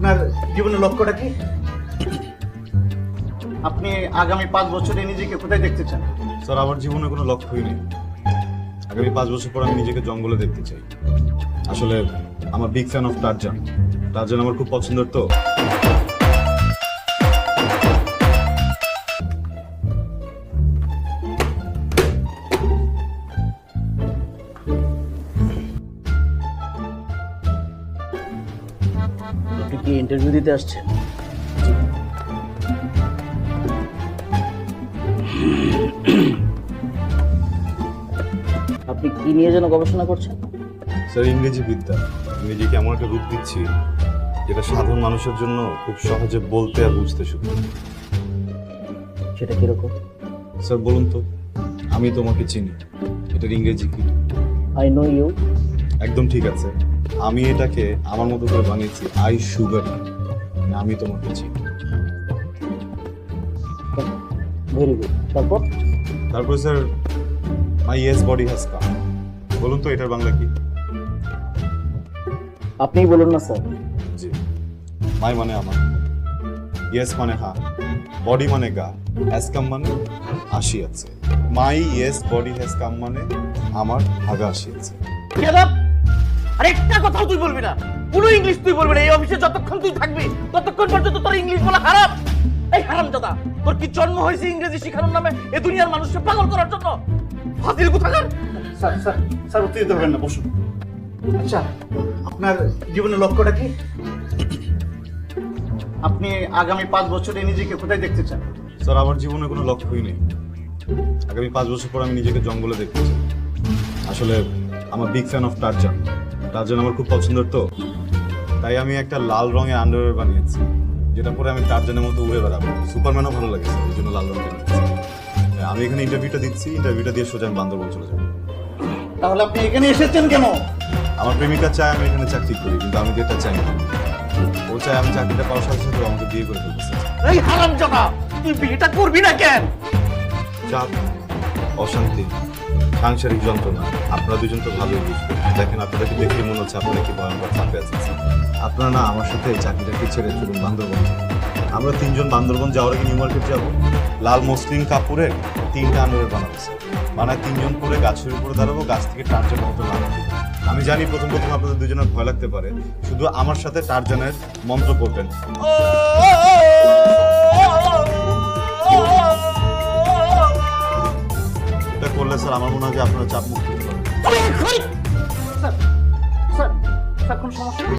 আপনার জীবনের লক্ষ্যটা কি? আপনি আগামী 5 বছরে নিজেকে কোথায় দেখতে চান? স্যার আমার জীবনে কোনো লক্ষ্যই নেই। আগামী 5 বছর পর আমি নিজেকে জঙ্গলে দেখতে চাই। আসলে আমার big fan of Tarzan. Tarzan আমার খুব পছন্দের তো। আপনি কি ইন্টারভিউ দিতে আসছেন? আপনি কি নিয়ে যেন গবেষণা করছেন? স্যার ইংরেজি বিদ্যা। ইংরেজিকে এমন একটা রূপ দিচ্ছি যেটা সাধারণ মানুষের জন্য খুব সহজে বলতে আর বুঝতে সুবিধা। সেটা কিরকম? স্যার বলুন তো, আমি তোমাকে চিনি, এটার ইংরেজি কি? I know you. একদম ঠিক আছে। আমি এটাকে আমার মতো করে বানিয়েছি আই সুগার, আমি তোমাকে চিনি। Very good. তারপর sir my yes body has come. বলুন তো এটার বাংলা কি? আপনিই বলুন না স্যার। জি, মাই মানে আমার, ইয়েস মানে হ্যাঁ, বডি মানে গা, হ্যাজ কাম মানে আসিয়াছে। মাই ইয়েস বডি হ্যাজ কাম মানে আমার হাগা আসিয়াছে। আরেকটা কথাও তুই বলবি না, পুরো ইংলিশ তুই বলবি না। এই অফিসে যতক্ষণ তুই থাকবি ততক্ষণ পর্যন্ত তোর ইংলিশ বলা হারাম। এই হারামজাদা, তোর কি জন্ম হয়েছে ইংরেজি শেখানোর নামে এ দুনিয়ার মানুষকে পাগল করার জন্য? ফাজিল কোথাকার! স্যার স্যার স্যার উত্তেজিত হবেন না, বসুন। আচ্ছা, আপনার জীবনের লক্ষ্যটা কি? আপনি আগামী 5 বছরে নিজেকে কোথায় দেখতে চান? স্যার আমার জীবনে কোনো লক্ষ্যই নেই। আগামী 5 বছর পর আমি নিজেকে জঙ্গলে দেখতে চাই। আসলে আমার big fan of Tarzan. Tarzan আমার খুব পছন্দের তো, তাই আমি একটা লাল রঙের আন্ডারওয়্যার বানিয়েছি, যেটা পরে আমি টারজানের মতো উড়ে বেড়াবো। সুপারম্যানও ভালো লাগে, এই জন্য লাল রঙ বানিয়েছি। আমি এখানে ইন্টারভিউটা দিচ্ছি, ইন্টারভিউটা দিয়ে সোজা আমি বান্দরবন চলে যাবো। তাহলে আপনি এখানে এসেছেন কেন? আমার প্রেমিকা চায় আমি এখানে চাকরি করি, কিন্তু আমি যেটা চাই না। ও চায় আমি চাকরিটা পাওয়ার সাথে সাথে আমাকে বিয়ে করে ফেলতেছে। এই হারামজাদা, তুই বিয়েটা করবি না কেন? চাপ, অশান্তি, সাংসারিক যন্ত্রণা আপনারা দুজন তো ভালোই বুঝবেন। দেখেন আপনাদেরকে দেখে মনে হচ্ছে আপনারা কি ভয়ঙ্কর চাপে আছেন। আপনারা না আমার সাথে চাকরিটাকে ছেড়ে চলুন বান্দরবন যান। আমরা 3 জন বান্দরবন যাওয়ার আগে নিউ মার্কেট যাবো। লাল মসলিন কাপড়ে 3টা আন্ডারওয়্যার বানাচ্ছে, বানায় 3 জন করে গাছের উপরে দাঁড়াবো, গাছ থেকে টারজানের মতো নামবো। আমি জানি প্রথম আপনাদের দুজনের ভয় লাগতে পারে, শুধু আমার সাথে টারজানের মন্ত্র করবেন। এটা করলে স্যার আমার মনে হয় যে আপনারা চাপ মুক্ত হতে পারবেন।